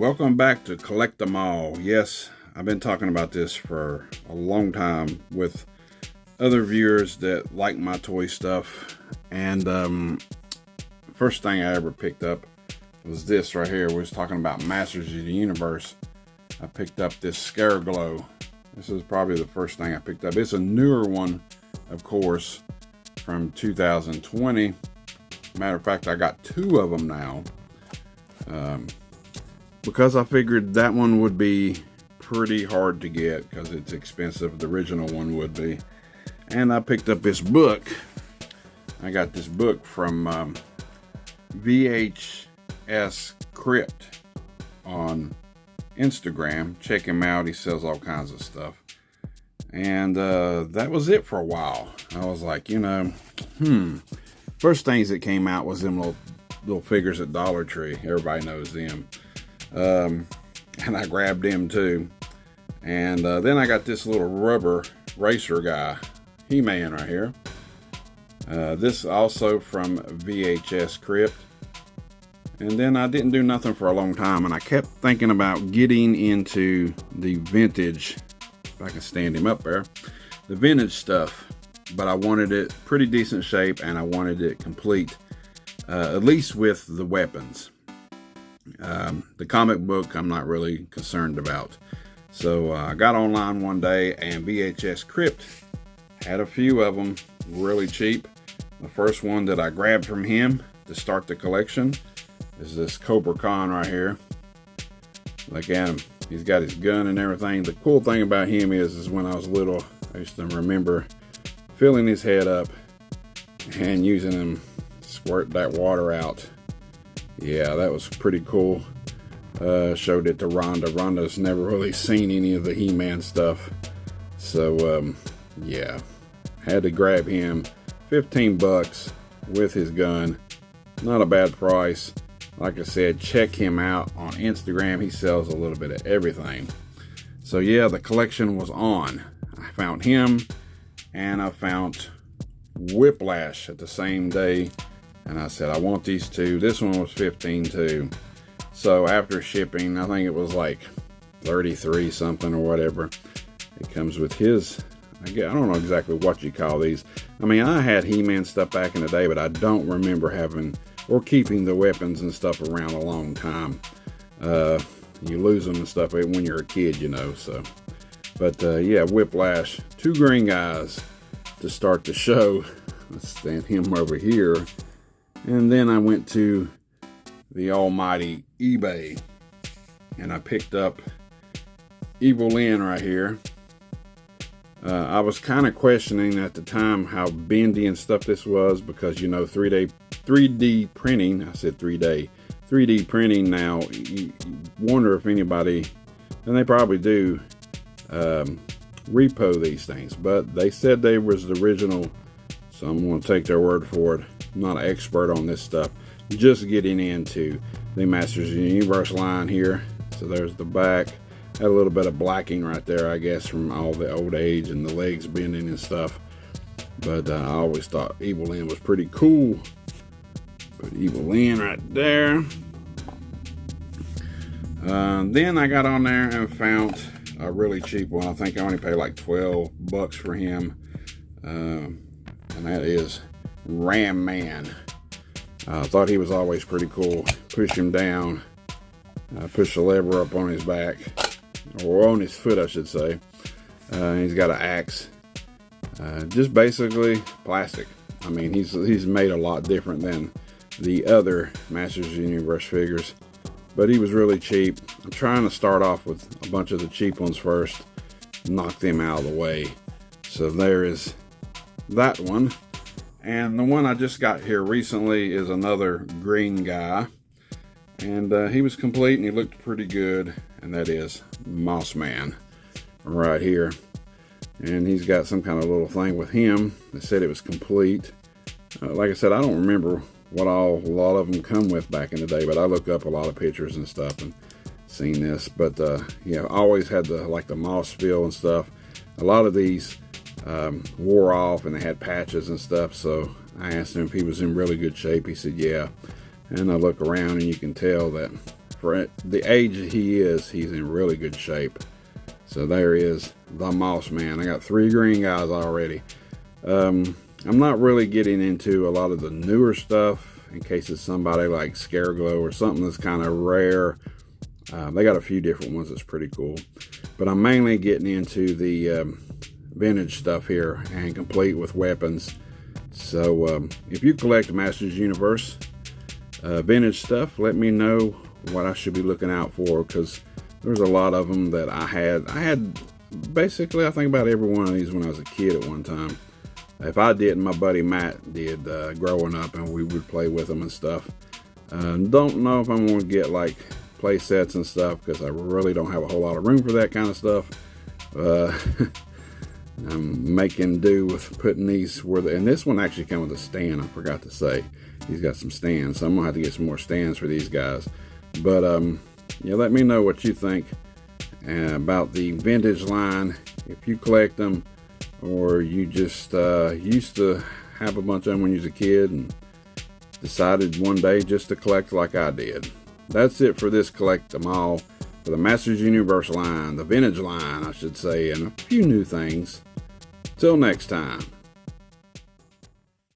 Welcome back to Collect 'Em All. Yes, I've been talking about this for a long time with other viewers that like my toy stuff. And first thing I ever picked up was this right here. We was talking about Masters of the Universe. I picked up this Scare Glow. This is probably the first thing I picked up. It's a newer one, of course, from 2020. Matter of fact, I got two of them now. Because I figured that one would be pretty hard to get because it's expensive. The original one would be. And I picked up this book. I got this book from VHS Crypt on Instagram. Check him out. He sells all kinds of stuff. And that was it for a while. I was like, first things that came out was them little figures at Dollar Tree. Everybody knows them. And I grabbed them too. And then I got this little rubber racer guy, He-Man right here. This also from VHS Crypt. And then I didn't do nothing for a long time, and I kept thinking about getting into the vintage, if I can stand him up there, the vintage stuff. But I wanted it pretty decent shape, and I wanted it complete, at least with the weapons. The comic book I'm not really concerned about. So I got online one day, and VHS Crypt had a few of them really cheap. The first one that I grabbed from him to start the collection is this Cobra Con right here. Look at him. He's got his gun and everything. The cool thing about him is when I was little, I used to remember filling his head up and using him to squirt that water out. Yeah, that was pretty cool. Showed it to Rhonda. Rhonda's never really seen any of the He-Man stuff. So, yeah. Had to grab him. 15 bucks with his gun. Not a bad price. Like I said, check him out on Instagram. He sells a little bit of everything. So, yeah, the collection was on. I found him, and I found Whiplash at the same day. And I said, I want these two. This one was 15 too. So after shipping, I think it was like 33 something or whatever. It comes with his, I don't know exactly what you call these. I mean, I had He-Man stuff back in the day, but I don't remember having or keeping the weapons and stuff around a long time. You lose them and stuff when you're a kid, so. But yeah, Whiplash, two green guys to start the show. Let's stand him over here. And then I went to the almighty eBay, and I picked up Evil Lyn right here. I was kind of questioning at the time how bendy and stuff this was because, 3D printing, I said 3D printing now, you wonder if anybody, and they probably do, repo these things. But they said they was the original, so I'm going to take their word for it. I'm not an expert on this stuff. Just getting into the Masters of the Universe line here. So there's the back. Had a little bit of blacking right there, I guess, from all the old age and the legs bending and stuff. But I always thought Evil Lyn was pretty cool. Put Evil Lyn right there. Then I got on there and found a really cheap one. I think I only paid like 12 bucks for him. And that is Ram Man. I thought he was always pretty cool. Push him down. Push the lever up on his back. Or on his foot, I should say. He's got an axe. Just basically plastic. I mean, he's made a lot different than the other Masters of the Universe figures. But he was really cheap. I'm trying to start off with a bunch of the cheap ones first. Knock them out of the way. So there is that one. And the one I just got here recently is another green guy. And he was complete and he looked pretty good. And that is Moss Man right here. And he's got some kind of little thing with him. They said it was complete. Like I said, I don't remember what a lot of them come with back in the day. But I looked up a lot of pictures and stuff and seen this. But yeah, I always had the moss feel and stuff. A lot of these wore off and they had patches and stuff, so I asked him if he was in really good shape. He said yeah, and I look around and you can tell that for the age that he is, he's in really good shape. So there is the Moss Man. I got 3 green guys already. I'm not really getting into a lot of the newer stuff in case it's somebody like Scareglow or something that's kind of rare. They got a few different ones that's pretty cool. But I'm mainly getting into the vintage stuff here and complete with weapons. So if you collect Masters Universe vintage stuff, let me know what I should be looking out for, because there's a lot of them that I had basically, I think about every one of these when I was a kid at one time. If I didn't, my buddy Matt did growing up, and we would play with them and stuff. Don't know if I'm going to get like play sets and stuff, because I really don't have a whole lot of room for that kind of stuff. I'm making do with putting these and this one actually came with a stand. I forgot to say he's got some stands, so I'm gonna have to get some more stands for these guys. But yeah, let me know what you think about the vintage line, if you collect them or you just used to have a bunch of them when you was a kid and decided one day just to collect like I did. That's it for this collect them all for the Masters Universe line, the vintage line I should say, and a few new things. Till next time.